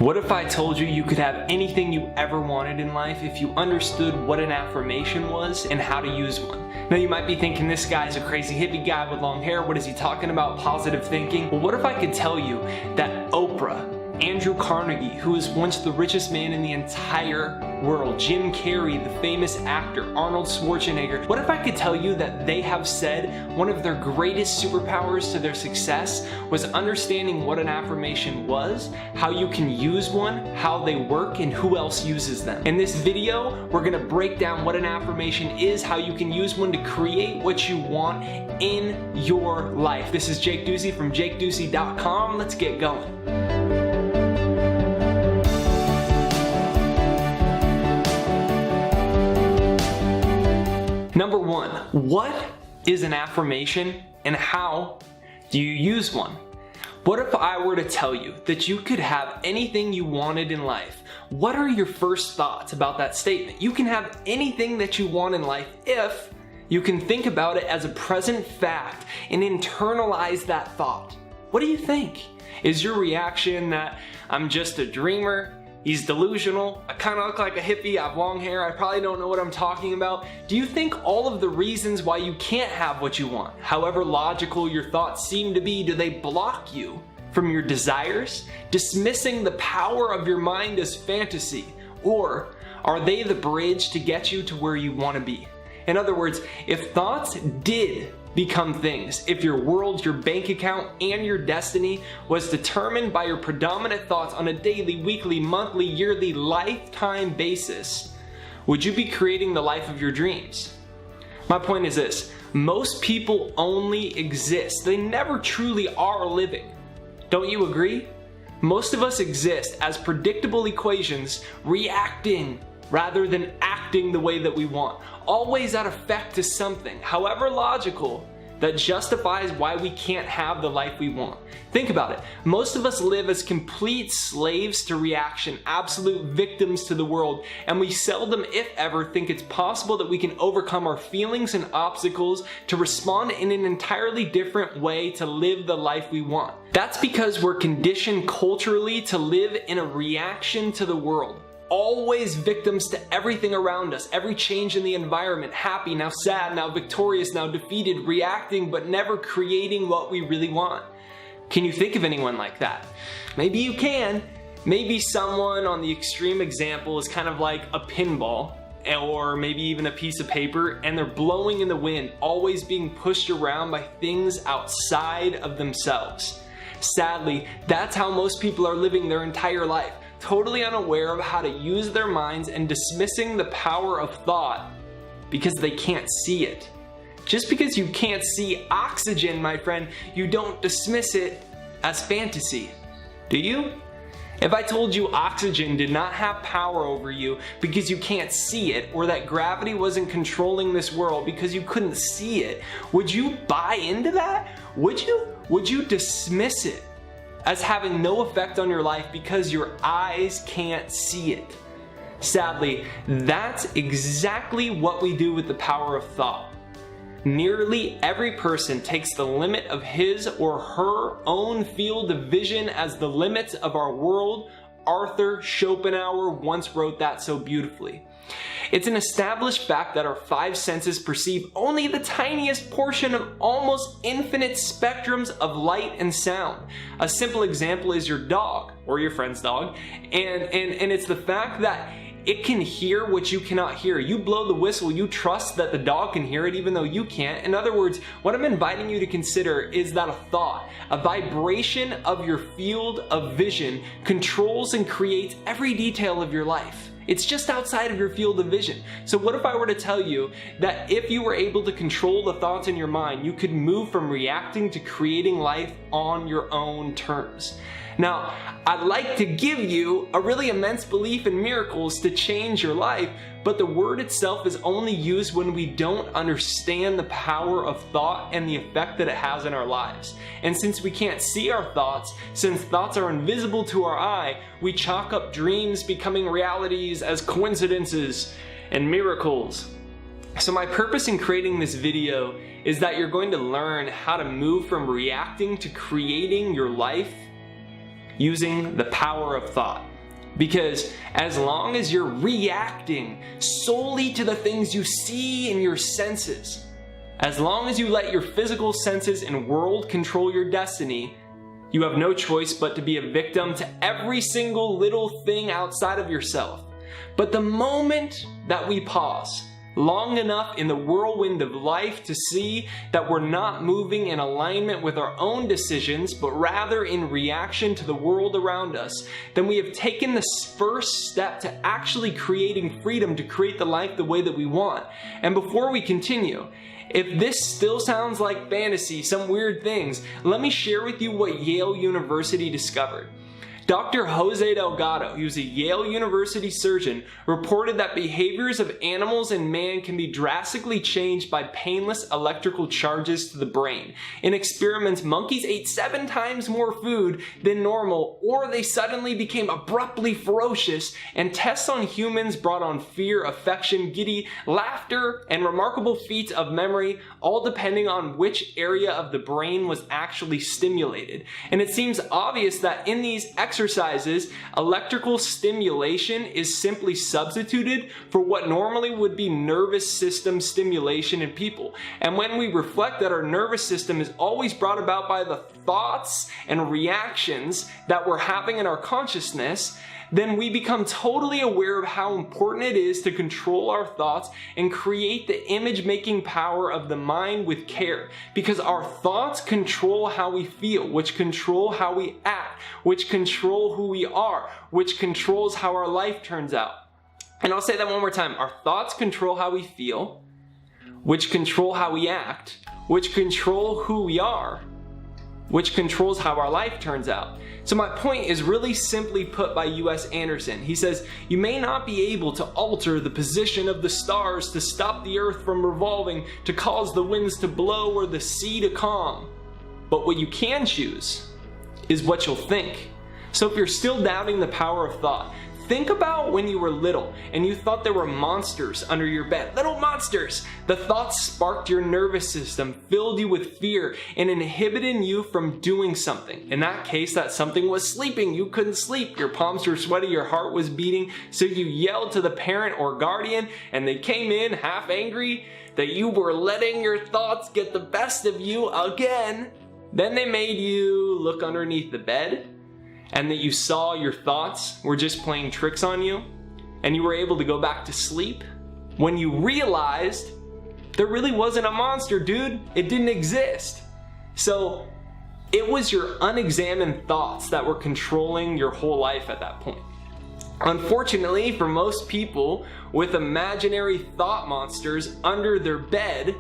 What if I told you you could have anything you ever wanted in life if you understood what an affirmation was and how to use one? Now you might be thinking, this guy's a crazy hippie guy with long hair, what is he talking about, positive thinking? Well, what if I could tell you that Oprah, Andrew Carnegie, who was once the richest man in the entire world, Jim Carrey, the famous actor, Arnold Schwarzenegger, what if I could tell you that they have said one of their greatest superpowers to their success was understanding what an affirmation was, how you can use one, how they work, and who else uses them. In this video, we're gonna break down what an affirmation is, how you can use one to create what you want in your life. This is Jake Ducey from jakeducey.com. Let's get going. Number one, what is an affirmation and how do you use one? What if I were to tell you that you could have anything you wanted in life? What are your first thoughts about that statement? You can have anything that you want in life if you can think about it as a present fact and internalize that thought. What do you think? Is your reaction that I'm just a dreamer? He's delusional, I kind of look like a hippie, I have long hair, I probably don't know what I'm talking about? Do you think all of the reasons why you can't have what you want, however logical your thoughts seem to be, do they block you from your desires, dismissing the power of your mind as fantasy? Or are they the bridge to get you to where you want to be? In other words, if thoughts did become things, if your world, your bank account, and your destiny was determined by your predominant thoughts on a daily, weekly, monthly, yearly, lifetime basis, would you be creating the life of your dreams? My point is this: most people only exist. They never truly are living. Don't you agree? Most of us exist as predictable equations, reacting rather than acting the way that we want. Always at effect to something, however logical, that justifies why we can't have the life we want. Think about it. Most of us live as complete slaves to reaction, absolute victims to the world, and we seldom, if ever, think it's possible that we can overcome our feelings and obstacles to respond in an entirely different way to live the life we want. That's because we're conditioned culturally to live in a reaction to the world. Always victims to everything around us, every change in the environment, happy, now sad, now victorious, now defeated, reacting, but never creating what we really want. Can you think of anyone like that? Maybe you can. Maybe someone on the extreme example is kind of like a pinball, or maybe even a piece of paper, and they're blowing in the wind, always being pushed around by things outside of themselves. Sadly, that's how most people are living their entire life. Totally unaware of how to use their minds and dismissing the power of thought because they can't see it. Just because you can't see oxygen, my friend, you don't dismiss it as fantasy, do you? If I told you oxygen did not have power over you because you can't see it, or that gravity wasn't controlling this world because you couldn't see it, would you buy into that? Would you? Would you dismiss it as having no effect on your life because your eyes can't see it? Sadly, that's exactly what we do with the power of thought. Nearly every person takes the limit of his or her own field of vision as the limits of our world. Arthur Schopenhauer once wrote that so beautifully. It's an established fact that our five senses perceive only the tiniest portion of almost infinite spectrums of light and sound. A simple example is your dog, or your friend's dog, and it's the fact that it can hear what you cannot hear. You blow the whistle, you trust that the dog can hear it even though you can't. In other words, what I'm inviting you to consider is that a thought, a vibration of your field of vision controls and creates every detail of your life. It's just outside of your field of vision. So what if I were to tell you that if you were able to control the thoughts in your mind, you could move from reacting to creating life on your own terms? Now, I'd like to give you a really immense belief in miracles to change your life, but the word itself is only used when we don't understand the power of thought and the effect that it has in our lives. And since we can't see our thoughts, since thoughts are invisible to our eye, we chalk up dreams becoming realities as coincidences and miracles. So my purpose in creating this video is that you're going to learn how to move from reacting to creating your life using the power of thought. Because as long as you're reacting solely to the things you see in your senses, as long as you let your physical senses and world control your destiny, you have no choice but to be a victim to every single little thing outside of yourself. But the moment that we pause long enough in the whirlwind of life to see that we're not moving in alignment with our own decisions, but rather in reaction to the world around us, then we have taken the first step to actually creating freedom to create the life the way that we want. And before we continue, if this still sounds like fantasy, some weird things, let me share with you what Yale University discovered. Dr. Jose Delgado, he was a Yale University surgeon, reported that behaviors of animals and man can be drastically changed by painless electrical charges to the brain. In experiments, monkeys ate 7 times more food than normal, or they suddenly became abruptly ferocious, and tests on humans brought on fear, affection, giddy, laughter, and remarkable feats of memory, all depending on which area of the brain was actually stimulated. And it seems obvious that in these exercises, electrical stimulation is simply substituted for what normally would be nervous system stimulation in people. And when we reflect that our nervous system is always brought about by the thoughts and reactions that we're having in our consciousness, then we become totally aware of how important it is to control our thoughts and create the image-making power of the mind with care. Because our thoughts control how we feel, which control how we act, which control who we are, which controls how our life turns out. And I'll say that one more time. Our thoughts control how we feel, which control how we act, which control who we are, which controls how our life turns out. So my point is really simply put by U.S. Anderson. He says, you may not be able to alter the position of the stars to stop the earth from revolving, to cause the winds to blow or the sea to calm. But what you can choose is what you'll think. So if you're still doubting the power of thought, think about when you were little and you thought there were monsters under your bed. Little monsters! The thoughts sparked your nervous system, filled you with fear, and inhibited you from doing something. In that case, that something was sleeping. You couldn't sleep. Your palms were sweaty, your heart was beating, so you yelled to the parent or guardian, and they came in half angry that you were letting your thoughts get the best of you again. Then they made you look underneath the bed, and that you saw your thoughts were just playing tricks on you, and you were able to go back to sleep when you realized there really wasn't a monster, dude. It didn't exist. So it was your unexamined thoughts that were controlling your whole life at that point. Unfortunately, for most people with imaginary thought monsters under their bed,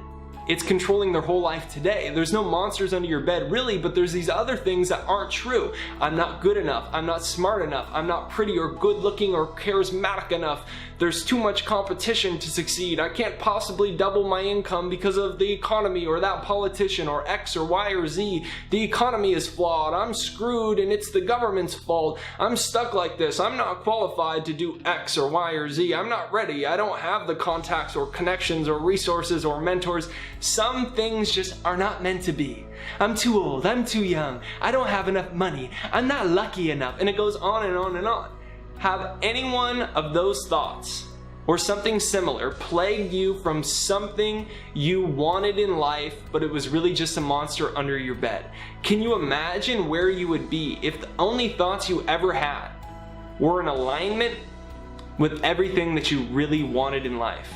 it's controlling their whole life today. There's no monsters under your bed, really, but there's these other things that aren't true. I'm not good enough. I'm not smart enough. I'm not pretty or good looking or charismatic enough. There's too much competition to succeed. I can't possibly double my income because of the economy or that politician or X or Y or Z. The economy is flawed. I'm screwed and it's the government's fault. I'm stuck like this. I'm not qualified to do X or Y or Z. I'm not ready. I don't have the contacts or connections or resources or mentors. Some things just are not meant to be. I'm too old. I'm too young. I don't have enough money. I'm not lucky enough. And it goes on and on and on. Have any one of those thoughts or something similar plagued you from something you wanted in life, but it was really just a monster under your bed? Can you imagine where you would be if the only thoughts you ever had were in alignment with everything that you really wanted in life?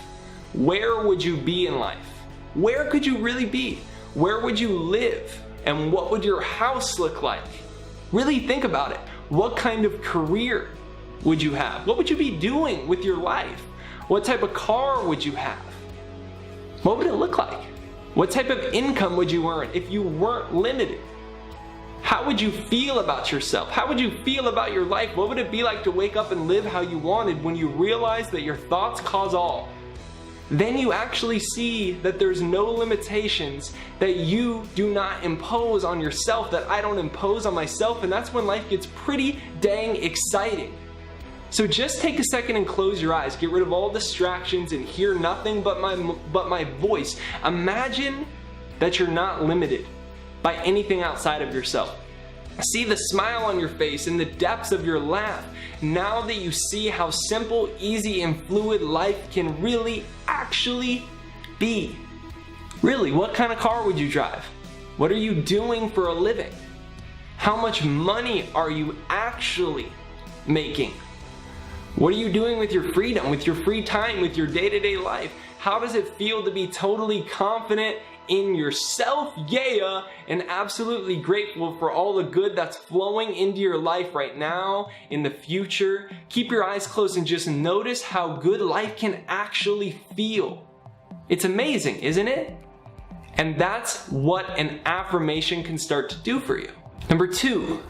Where would you be in life? Where could you really be? Where would you live? And what would your house look like? Really think about it. What kind of career would you have? What would you be doing with your life? What type of car would you have? What would it look like? What type of income would you earn if you weren't limited? How would you feel about yourself? How would you feel about your life? What would it be like to wake up and live how you wanted when you realize that your thoughts cause all? Then you actually see that there's no limitations that you do not impose on yourself, that I don't impose on myself, and that's when life gets pretty dang exciting. So just take a second and close your eyes, get rid of all distractions and hear nothing but my voice. Imagine that you're not limited by anything outside of yourself. See the smile on your face and the depths of your laugh now that you see how simple, easy, and fluid life can really, actually be. Really, what kind of car would you drive? What are you doing for a living? How much money are you actually making? What are you doing with your freedom, with your free time, with your day-to-day life? How does it feel to be totally confident in yourself, yeah, and absolutely grateful for all the good that's flowing into your life right now, in the future? Keep your eyes closed and just notice how good life can actually feel. It's amazing, isn't it? And that's what an affirmation can start to do for you. Number 2,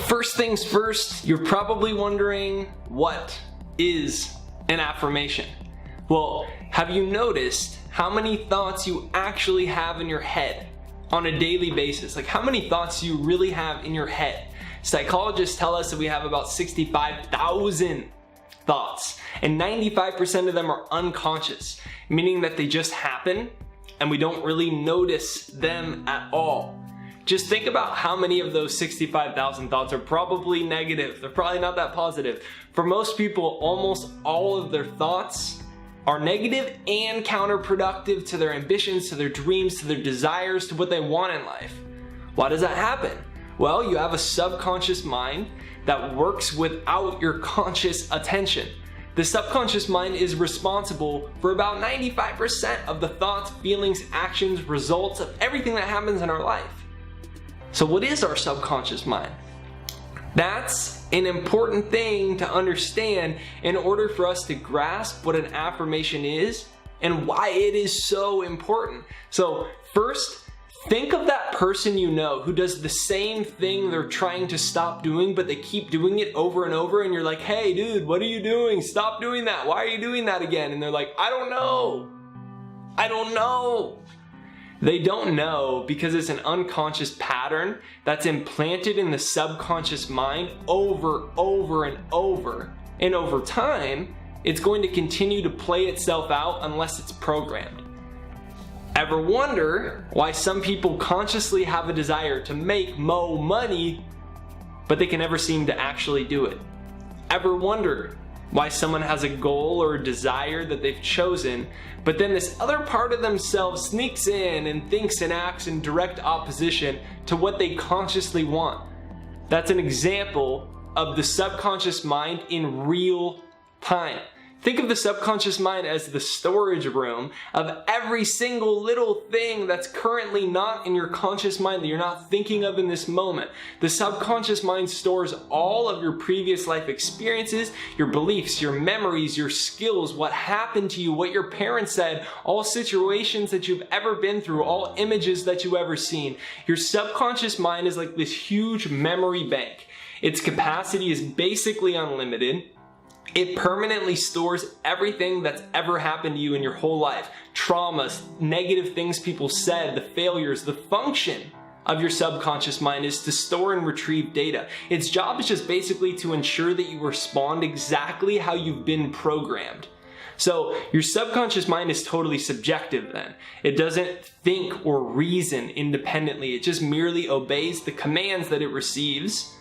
first things first, you're probably wondering, what is an affirmation? Well, have you noticed how many thoughts you actually have in your head on a daily basis? Like, how many thoughts do you really have in your head? Psychologists tell us that we have about 65,000 thoughts, and 95% of them are unconscious, meaning that they just happen and we don't really notice them at all. Just think about how many of those 65,000 thoughts are probably negative. They're probably not that positive. For most people, almost all of their thoughts are negative and counterproductive to their ambitions, to their dreams, to their desires, to what they want in life. Why does that happen? Well, you have a subconscious mind that works without your conscious attention. The subconscious mind is responsible for about 95% of the thoughts, feelings, actions, results of everything that happens in our life. So what is our subconscious mind? That's an important thing to understand in order for us to grasp what an affirmation is and why it is so important. So first, think of that person you know who does the same thing they're trying to stop doing, but they keep doing it over and over, and you're like, hey dude, what are you doing? Stop doing that. Why are you doing that again? And they're like, I don't know. They don't know because it's an unconscious pattern that's implanted in the subconscious mind over and over. And over time, it's going to continue to play itself out unless it's programmed. Ever wonder why some people consciously have a desire to make more money, but they can never seem to actually do it? Ever wonder why someone has a goal or a desire that they've chosen, but then this other part of themselves sneaks in and thinks and acts in direct opposition to what they consciously want? That's an example of the subconscious mind in real time. Think of the subconscious mind as the storage room of every single little thing that's currently not in your conscious mind, that you're not thinking of in this moment. The subconscious mind stores all of your previous life experiences, your beliefs, your memories, your skills, what happened to you, what your parents said, all situations that you've ever been through, all images that you've ever seen. Your subconscious mind is like this huge memory bank. Its capacity is basically unlimited. It permanently stores everything that's ever happened to you in your whole life. Traumas, negative things people said, the failures. The function of your subconscious mind is to store and retrieve data. Its job is just basically to ensure that you respond exactly how you've been programmed. So your subconscious mind is totally subjective then. It doesn't think or reason independently. It just merely obeys the commands that it receives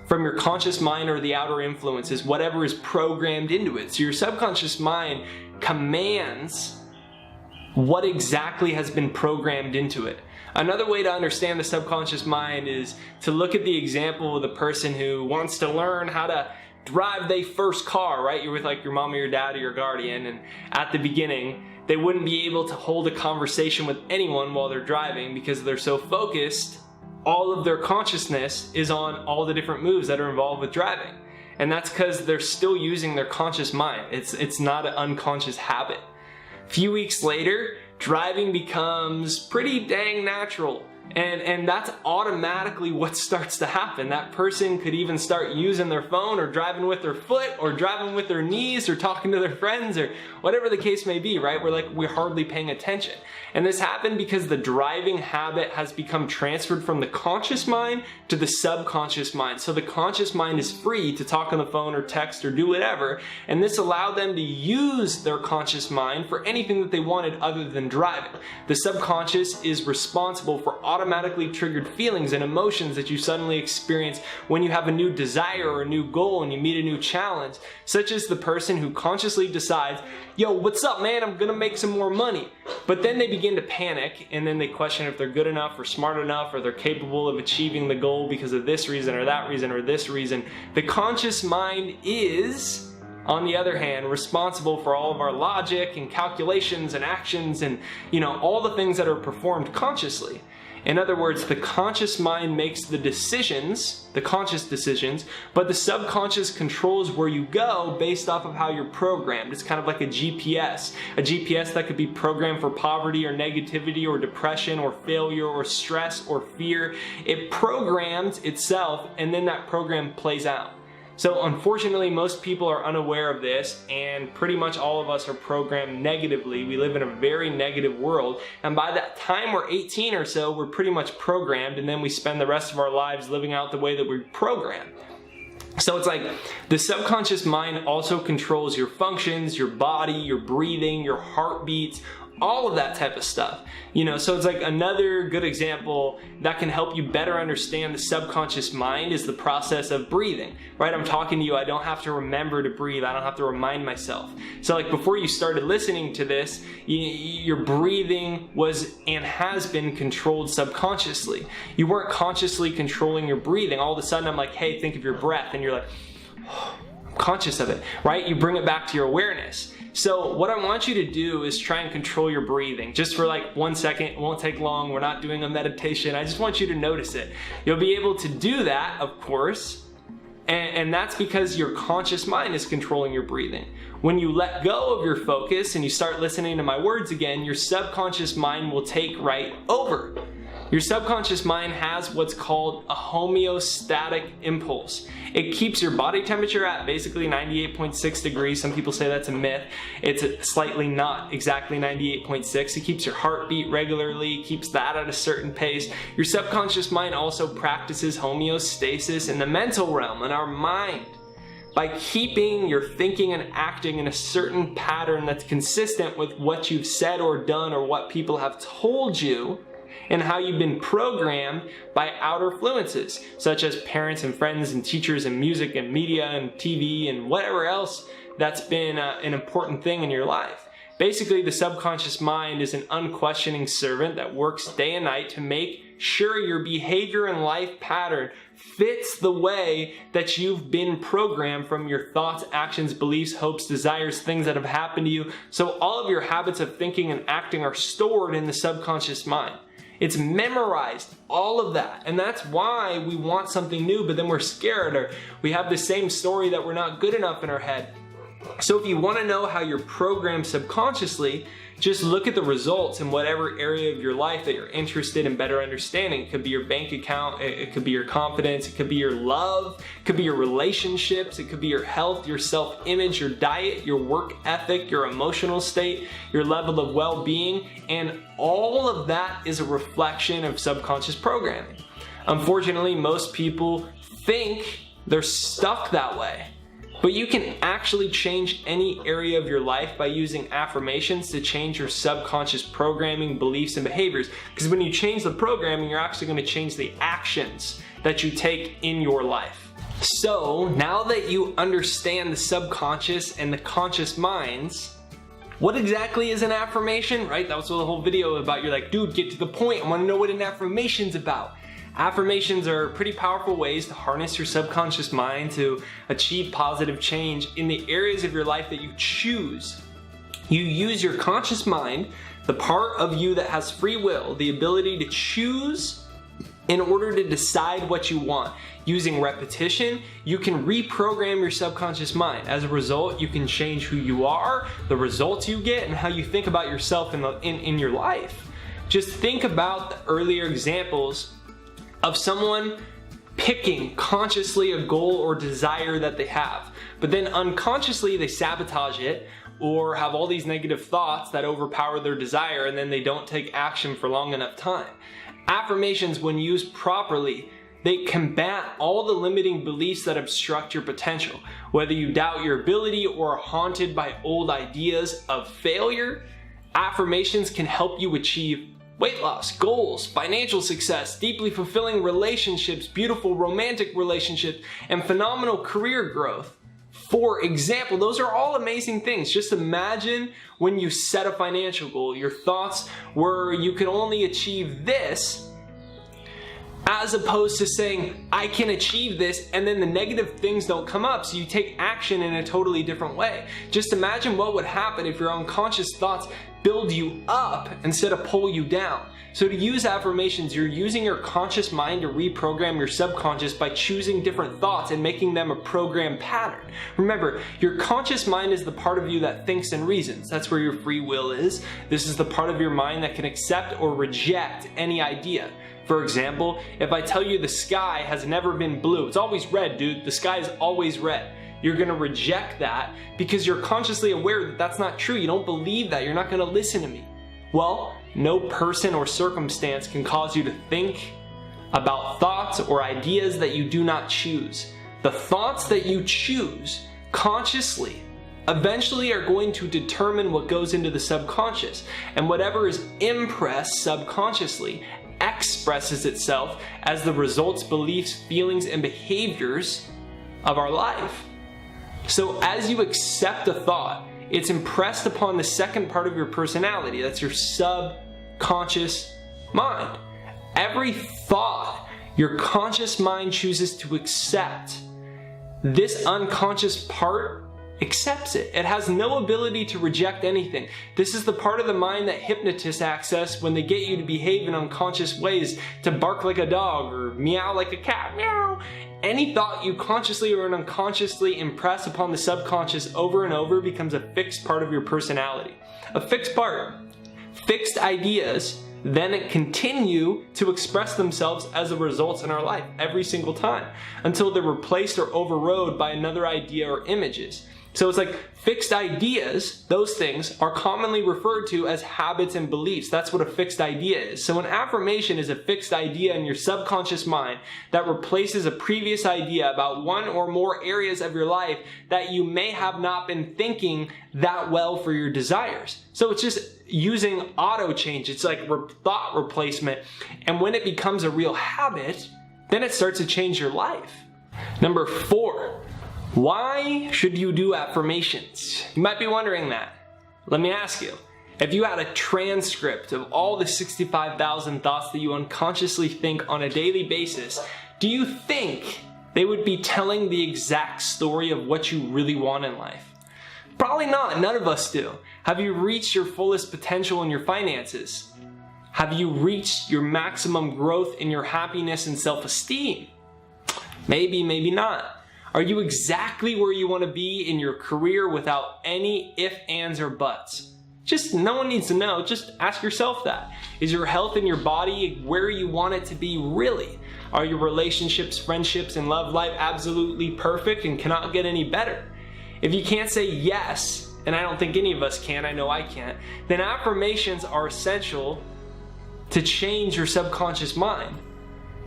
from your conscious mind or the outer influences, whatever is programmed into it. So your subconscious mind commands what exactly has been programmed into it. Another way to understand the subconscious mind is to look at the example of the person who wants to learn how to drive their first car, right? You're with like your mom or your dad or your guardian, and at the beginning, they wouldn't be able to hold a conversation with anyone while they're driving because they're so focused. All of their consciousness is on all the different moves that are involved with driving. And that's because they're still using their conscious mind. It's not an unconscious habit. A few weeks later, driving becomes pretty dang natural. And that's automatically what starts to happen. That person could even start using their phone or driving with their foot or driving with their knees or talking to their friends or whatever the case may be, right? We're hardly paying attention. And this happened because the driving habit has become transferred from the conscious mind to the subconscious mind. So the conscious mind is free to talk on the phone or text or do whatever. And this allowed them to use their conscious mind for anything that they wanted other than driving. The subconscious is responsible for automatically triggered feelings and emotions that you suddenly experience when you have a new desire or a new goal and you meet a new challenge, such as the person who consciously decides, yo, what's up, man? I'm gonna make some more money. But then they begin to panic, and then they question if they're good enough or smart enough or they're capable of achieving the goal because of this reason or that reason or this reason. The conscious mind is, on the other hand, responsible for all of our logic and calculations and actions and, all the things that are performed consciously. In other words, the conscious mind makes the decisions, the conscious decisions, but the subconscious controls where you go based off of how you're programmed. It's kind of like a GPS that could be programmed for poverty or negativity or depression or failure or stress or fear. It programs itself, and then that program plays out. So unfortunately, most people are unaware of this, and pretty much all of us are programmed negatively. We live in a very negative world, and by that time we're 18 or so, we're pretty much programmed, and then we spend the rest of our lives living out the way that we're programmed. So it's like the subconscious mind also controls your functions, your body, your breathing, your heartbeats, all of that type of stuff. So it's like another good example that can help you better understand the subconscious mind is the process of breathing, right? I'm talking to you, I don't have to remember to breathe, I don't have to remind myself. So like before you started listening to this, your breathing was and has been controlled subconsciously. You weren't consciously controlling your breathing. All of a sudden I'm like, hey, think of your breath, and you're like, oh, I'm conscious of it, right? You bring it back to your awareness. So what I want you to do is try and control your breathing just for like 1 second. It won't take long. We're not doing a meditation. I just want you to notice it. You'll be able to do that, of course, and that's because your conscious mind is controlling your breathing. When you let go of your focus and you start listening to my words again, your subconscious mind will take right over. Your subconscious mind has what's called a homeostatic impulse. It keeps your body temperature at basically 98.6 degrees. Some people say that's a myth. It's slightly not exactly 98.6. It keeps your heartbeat regularly, keeps that at a certain pace. Your subconscious mind also practices homeostasis in the mental realm, in our mind. By keeping your thinking and acting in a certain pattern that's consistent with what you've said or done or what people have told you, and how you've been programmed by outer influences, such as parents and friends and teachers and music and media and TV and whatever else that's been an important thing in your life. Basically, the subconscious mind is an unquestioning servant that works day and night to make sure your behavior and life pattern fits the way that you've been programmed from your thoughts, actions, beliefs, hopes, desires, things that have happened to you. So all of your habits of thinking and acting are stored in the subconscious mind. It's memorized, all of that. And that's why we want something new, but then we're scared, or we have the same story that we're not good enough in our head. So if you want to know how you're programmed subconsciously, just look at the results in whatever area of your life that you're interested in better understanding. It could be your bank account, it could be your confidence, it could be your love, it could be your relationships, it could be your health, your self-image, your diet, your work ethic, your emotional state, your level of well-being, and all of that is a reflection of subconscious programming. Unfortunately, most people think they're stuck that way. But you can actually change any area of your life by using affirmations to change your subconscious programming, beliefs, and behaviors. Because when you change the programming, you're actually going to change the actions that you take in your life. So now that you understand the subconscious and the conscious minds, what exactly is an affirmation, right? That was what the whole video was about. You're like, dude, get to the point. I want to know what an affirmation's about. Affirmations are pretty powerful ways to harness your subconscious mind to achieve positive change in the areas of your life that you choose. You use your conscious mind, the part of you that has free will, the ability to choose in order to decide what you want. Using repetition, you can reprogram your subconscious mind. As a result, you can change who you are, the results you get, and how you think about yourself in your life. Just think about the earlier examples of someone picking consciously a goal or desire that they have, but then unconsciously they sabotage it or have all these negative thoughts that overpower their desire, and then they don't take action for long enough time. Affirmations, when used properly, they combat all the limiting beliefs that obstruct your potential. Whether you doubt your ability or are haunted by old ideas of failure, affirmations can help you achieve weight loss, goals, financial success, deeply fulfilling relationships, beautiful romantic relationships, and phenomenal career growth. For example, those are all amazing things. Just imagine when you set a financial goal, your thoughts were you can only achieve this, as opposed to saying, I can achieve this, and then the negative things don't come up, so you take action in a totally different way. Just imagine what would happen if your unconscious thoughts build you up instead of pull you down. So to use affirmations, you're using your conscious mind to reprogram your subconscious by choosing different thoughts and making them a program pattern. Remember, your conscious mind is the part of you that thinks and reasons. That's where your free will is. This is the part of your mind that can accept or reject any idea. For example, if I tell you the sky has never been blue, it's always red, dude. The sky is always red. You're going to reject that because you're consciously aware that that's not true. You don't believe that. You're not going to listen to me. Well, no person or circumstance can cause you to think about thoughts or ideas that you do not choose. The thoughts that you choose consciously eventually are going to determine what goes into the subconscious. And whatever is impressed subconsciously expresses itself as the results, beliefs, feelings, and behaviors of our life. So as you accept a thought, it's impressed upon the second part of your personality. That's your subconscious mind. Every thought your conscious mind chooses to accept, this unconscious part accepts it. It has no ability to reject anything. This is the part of the mind that hypnotists access when they get you to behave in unconscious ways, to bark like a dog or meow like a cat. Meow. Any thought you consciously or unconsciously impress upon the subconscious over and over becomes a fixed part of your personality. A fixed part. Fixed ideas then continue to express themselves as the results in our life every single time until they're replaced or overrode by another idea or images. So it's like fixed ideas, those things are commonly referred to as habits and beliefs. That's what a fixed idea is. So an affirmation is a fixed idea in your subconscious mind that replaces a previous idea about one or more areas of your life that you may have not been thinking that well for your desires. So it's just using auto change. It's like thought replacement. And when it becomes a real habit, then it starts to change your life. Number 4. Why should you do affirmations? You might be wondering that. Let me ask you, if you had a transcript of all the 65,000 thoughts that you unconsciously think on a daily basis, do you think they would be telling the exact story of what you really want in life? Probably not. None of us do. Have you reached your fullest potential in your finances? Have you reached your maximum growth in your happiness and self-esteem? Maybe, maybe not. Are you exactly where you want to be in your career without any ifs, ands, or buts? Just no one needs to know. Just ask yourself that. Is your health in your body where you want it to be really? Are your relationships, friendships, and love life absolutely perfect and cannot get any better? If you can't say yes, and I don't think any of us can, I know I can't, then affirmations are essential to change your subconscious mind,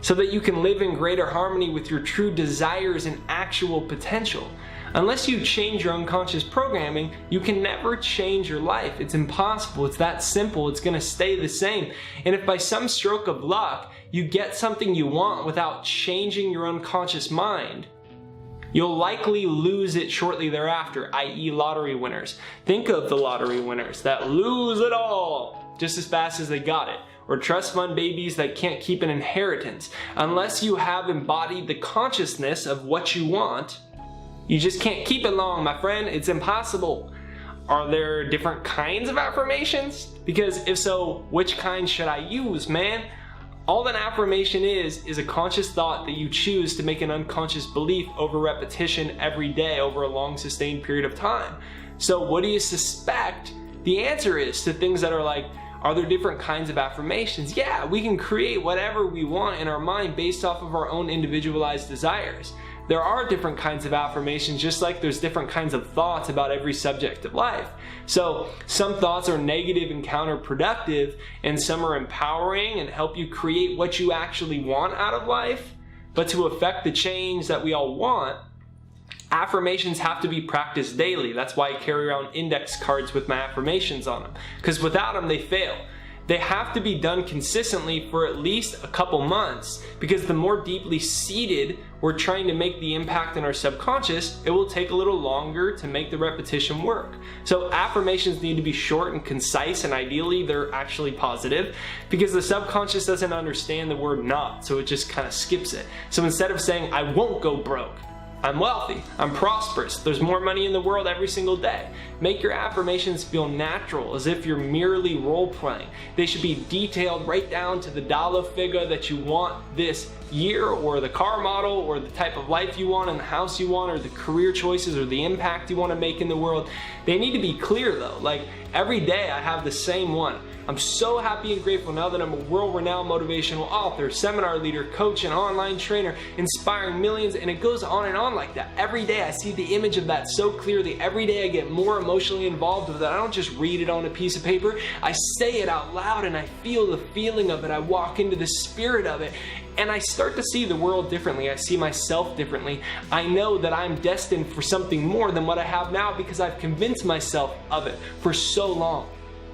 so that you can live in greater harmony with your true desires and actual potential. Unless you change your unconscious programming, you can never change your life. It's impossible. It's that simple. It's going to stay the same. And if by some stroke of luck, you get something you want without changing your unconscious mind, you'll likely lose it shortly thereafter, i.e. lottery winners. Think of the lottery winners that lose it all just as fast as they got it. Or trust fund babies that can't keep an inheritance. Unless you have embodied the consciousness of what you want, you just can't keep it long, my friend. It's impossible. Are there different kinds of affirmations? Because if so, which kind should I use, man? All an affirmation is a conscious thought that you choose to make an unconscious belief over repetition every day over a long sustained period of time. So what do you suspect the answer is to things that are like, are there different kinds of affirmations? Yeah, we can create whatever we want in our mind based off of our own individualized desires. There are different kinds of affirmations, just like there's different kinds of thoughts about every subject of life. So some thoughts are negative and counterproductive, and some are empowering and help you create what you actually want out of life. But to affect the change that we all want, affirmations have to be practiced daily. That's why I carry around index cards with my affirmations on them. Because without them, they fail. they have to be done consistently for at least a couple months, because the more deeply seated we're trying to make the impact in our subconscious, it will take a little longer to make the repetition work. So affirmations need to be short and concise, and ideally they're actually positive, because the subconscious doesn't understand the word not, so it just kind of skips it. So instead of saying, I won't go broke, I'm wealthy, I'm prosperous, there's more money in the world every single day. Make your affirmations feel natural, as if you're merely role-playing. They should be detailed right down to the dollar figure that you want this year, or the car model, or the type of life you want, and the house you want, or the career choices, or the impact you want to make in the world. They need to be clear though. Like every day I have the same one. I'm so happy and grateful now that I'm a world-renowned motivational author, seminar leader, coach, and online trainer, inspiring millions, and it goes on and on like that. Every day I see the image of that so clearly. Every day I get more emotionally involved with it. I don't just read it on a piece of paper. I say it out loud and I feel the feeling of it. I walk into the spirit of it and I start to see the world differently. I see myself differently. I know that I'm destined for something more than what I have now, because I've convinced myself of it for so long.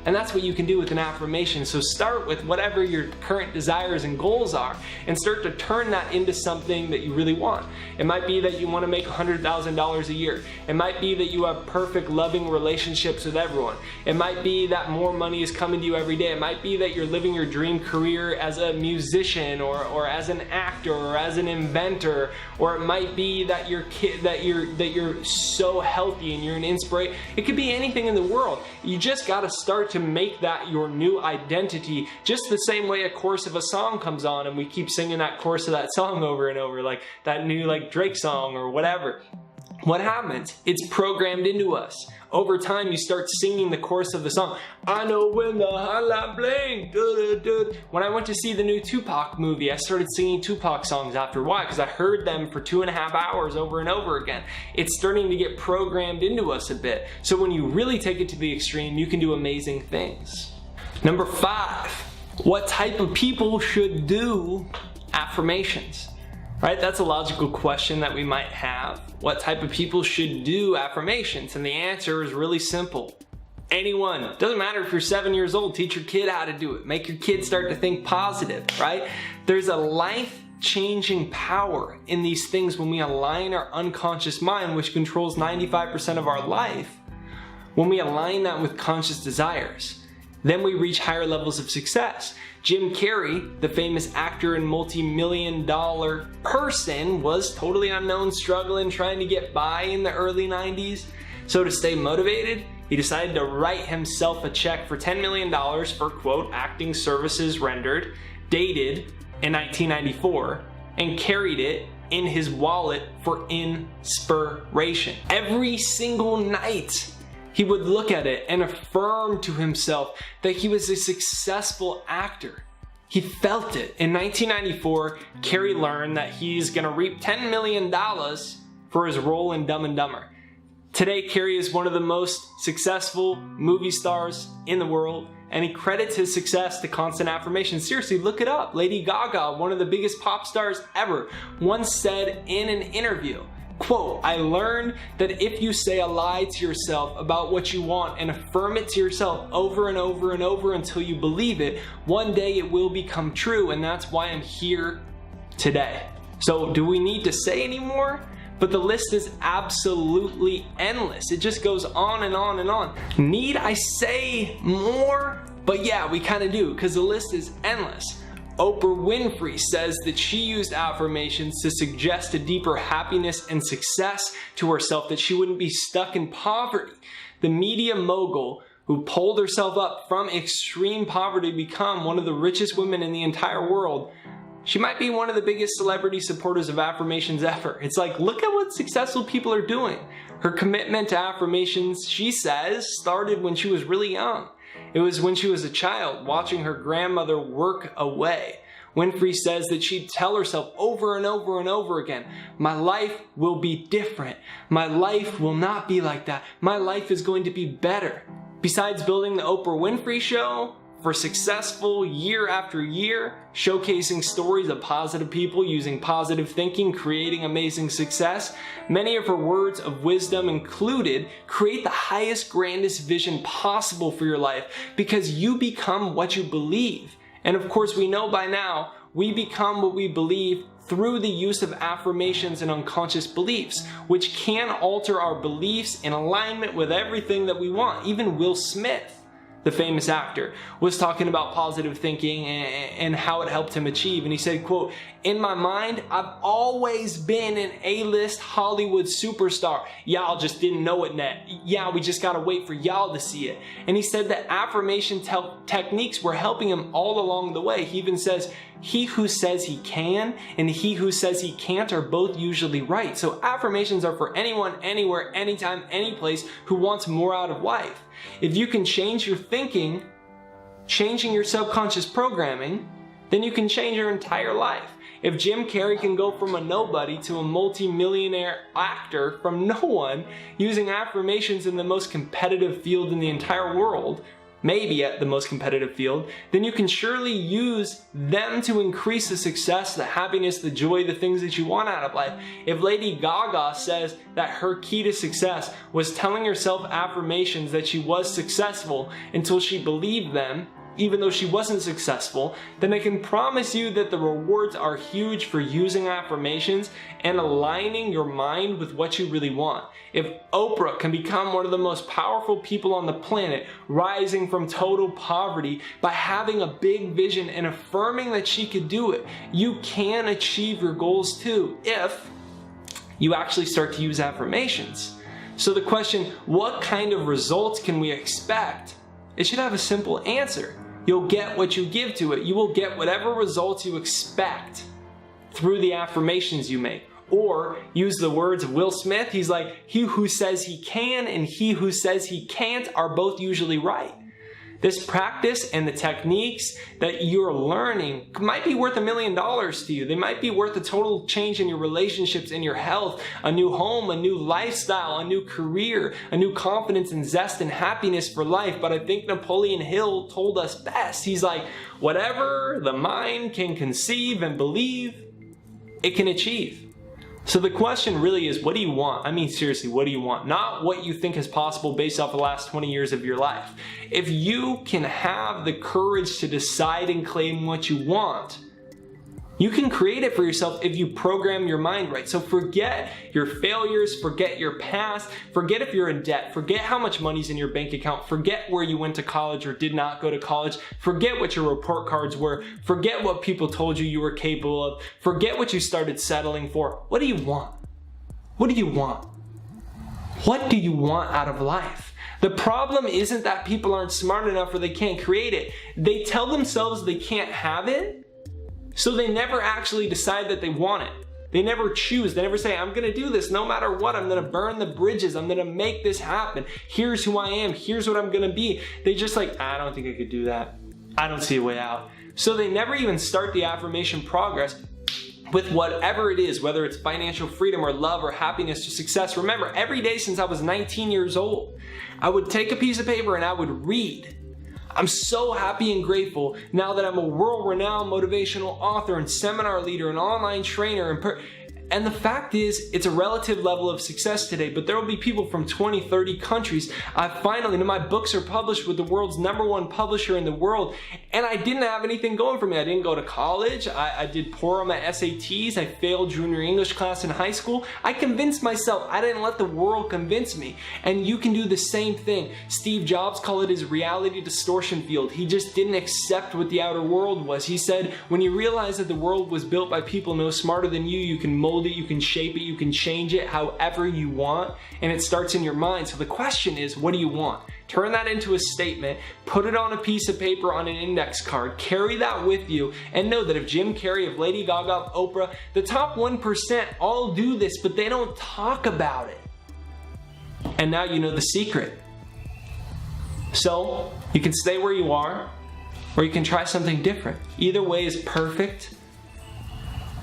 And that's what you can do with an affirmation. So start with whatever your current desires and goals are, and start to turn that into something that you really want. It might be that you want to make $100,000 a year. It might be that you have perfect, loving relationships with everyone. It might be that more money is coming to you every day. It might be that you're living your dream career as a musician, or as an actor, or as an inventor. Or it might be that you're so healthy and you're an inspiration. It could be anything in the world. You just got to start to make that your new identity, just the same way a chorus of a song comes on and we keep singing that chorus of that song over and over, like that new Drake song or whatever. What happens? It's programmed into us. Over time, you start singing the chorus of the song. I know when the highlight bling. When I went to see the new Tupac movie, I started singing Tupac songs after. Why? Because I heard them for 2.5 hours over and over again. It's starting to get programmed into us a bit. So when you really take it to the extreme, you can do amazing things. Number 5, what type of people should do affirmations? Right? That's a logical question that we might have. What type of people should do affirmations? And the answer is really simple. Anyone. Doesn't matter if you're 7 years old, teach your kid how to do it. Make your kid start to think positive, right? There's a life-changing power in these things when we align our unconscious mind, which controls 95% of our life. When we align that with conscious desires, then we reach higher levels of success. Jim Carrey, the famous actor and multi-million-dollar person, was totally unknown, struggling, trying to get by in the early 90s. So to stay motivated, he decided to write himself a check for $10 million for, quote, acting services rendered, dated in 1994, and carried it in his wallet for inspiration. Every single night, he would look at it and affirm to himself that he was a successful actor. He felt it. In 1994, Carrey learned that he's gonna reap $10 million for his role in Dumb and Dumber. Today, Carrey is one of the most successful movie stars in the world, and he credits his success to constant affirmation. Seriously, look it up. Lady Gaga, one of the biggest pop stars ever, once said in an interview, quote, I learned that if you say a lie to yourself about what you want and affirm it to yourself over and over and over until you believe it, one day it will become true, and that's why I'm here today. So do we need to say any more? But the list is absolutely endless. It just goes on and on and on. Need I say more? But yeah, we kind of do, because the list is endless. Oprah Winfrey says that she used affirmations to suggest a deeper happiness and success to herself, that she wouldn't be stuck in poverty. The media mogul who pulled herself up from extreme poverty to become one of the richest women in the entire world, she might be one of the biggest celebrity supporters of affirmations ever. It's like, look at what successful people are doing. Her commitment to affirmations, she says, started when she was really young. It was when she was a child, watching her grandmother work away. Winfrey says that she'd tell herself over and over and over again, my life will be different. My life will not be like that. My life is going to be better. Besides building the Oprah Winfrey Show, for successful year after year, showcasing stories of positive people using positive thinking, creating amazing success. Many of her words of wisdom included, create the highest, grandest vision possible for your life because you become what you believe. And of course, we know by now, we become what we believe through the use of affirmations and unconscious beliefs, which can alter our beliefs in alignment with everything that we want. Even Will Smith, the famous actor, was talking about positive thinking and how it helped him achieve. And he said, quote, in my mind, I've always been an A-list Hollywood superstar. Y'all just didn't know it yet. Yeah, we just gotta wait for y'all to see it. And he said that affirmation techniques were helping him all along the way. He even says, he who says he can and he who says he can't are both usually right. So affirmations are for anyone, anywhere, anytime, any place who wants more out of life. If you can change your thinking, changing your subconscious programming, then you can change your entire life. If Jim Carrey can go from a nobody to a multi-millionaire actor from no one using affirmations in the most competitive field in the entire world, maybe at the most competitive field, then you can surely use them to increase the success, the happiness, the joy, the things that you want out of life. If Lady Gaga says that her key to success was telling herself affirmations that she was successful until she believed them, even though she wasn't successful, then I can promise you that the rewards are huge for using affirmations and aligning your mind with what you really want. If Oprah can become one of the most powerful people on the planet, rising from total poverty by having a big vision and affirming that she could do it, you can achieve your goals too if you actually start to use affirmations. So the question, what kind of results can we expect? It should have a simple answer. You'll get what you give to it. You will get whatever results you expect through the affirmations you make. Or use the words of Will Smith. He's like, he who says he can and he who says he can't are both usually right. This practice and the techniques that you're learning might be worth $1 million to you. They might be worth a total change in your relationships, in your health, a new home, a new lifestyle, a new career, a new confidence and zest and happiness for life. But I think Napoleon Hill told us best. He's like, whatever the mind can conceive and believe, it can achieve. So the question really is, what do you want? I mean, seriously, what do you want? Not what you think is possible based off the last 20 years of your life. If you can have the courage to decide and claim what you want, you can create it for yourself if you program your mind right. So forget your failures, forget your past, forget if you're in debt, forget how much money's in your bank account, forget where you went to college or did not go to college, forget what your report cards were, forget what people told you were capable of, forget what you started settling for. What do you want? What do you want? What do you want out of life? The problem isn't that people aren't smart enough or they can't create it. They tell themselves they can't have it, so they never actually decide that they want it. They never choose. They never say, I'm going to do this no matter what. I'm going to burn the bridges. I'm going to make this happen. Here's who I am. Here's what I'm going to be. They just like, I don't think I could do that. I don't see a way out. So they never even start the affirmation progress with whatever it is, whether it's financial freedom or love or happiness or success. Remember, every day since I was 19 years old, I would take a piece of paper and I would read. I'm so happy and grateful now that I'm a world-renowned motivational author and seminar leader and online trainer and the fact is, it's a relative level of success today, but there will be people from 20, 30 countries. My books are published with the world's #1 publisher in the world, and I didn't have anything going for me. I didn't go to college. I did poor on my SATs. I failed junior English class in high school. I convinced myself. I didn't let the world convince me. And you can do the same thing. Steve Jobs called it his reality distortion field. He just didn't accept what the outer world was. He said, when you realize that the world was built by people no smarter than you, you can mold it, you can shape it, you can change it however you want, and it starts in your mind. So the question is, what do you want? Turn that into a statement, put it on a piece of paper on an index card, carry that with you, and know that if Jim Carrey, if Lady Gaga, if Oprah, the top 1% all do this, but they don't talk about it. And now you know the secret. So you can stay where you are, or you can try something different. Either way is perfect.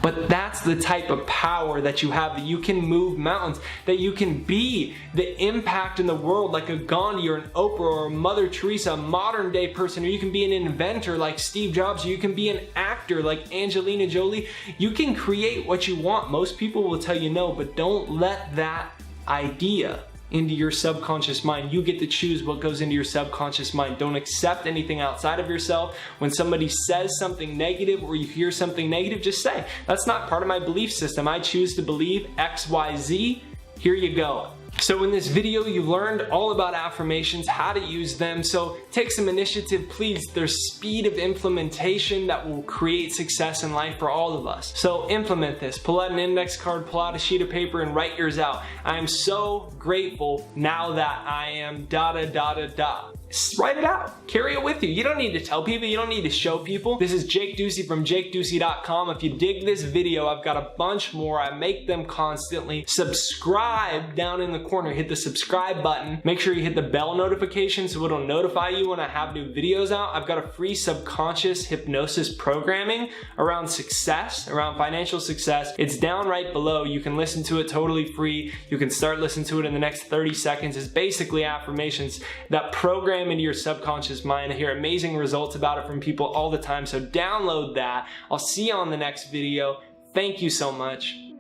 But that's the type of power that you have, that you can move mountains, that you can be the impact in the world like a Gandhi or an Oprah or a Mother Teresa, a modern day person, or you can be an inventor like Steve Jobs, or you can be an actor like Angelina Jolie. You can create what you want. Most people will tell you no, but don't let that idea into your subconscious mind. You get to choose what goes into your subconscious mind. Don't accept anything outside of yourself. When somebody says something negative or you hear something negative, just say, that's not part of my belief system. I choose to believe X, Y, Z. Here you go. So in this video, you learned all about affirmations, how to use them. So take some initiative, please. There's speed of implementation that will create success in life for all of us. So implement this. Pull out an index card, pull out a sheet of paper, and write yours out. I am so grateful now that I am Write it out. Carry it with you. You don't need to tell people. You don't need to show people. This is Jake Ducey from JakeDucey.com. If you dig this video, I've got a bunch more. I make them constantly. Subscribe down in the corner. Hit the subscribe button. Make sure you hit the bell notification so it'll notify you when I have new videos out. I've got a free subconscious hypnosis programming around success, around financial success. It's down right below. You can listen to it totally free. You can start listening to it in the next 30 seconds. It's basically affirmations that program into your subconscious mind. I hear amazing results about it from people all the time, so download that. I'll see you on the next video. Thank you so much.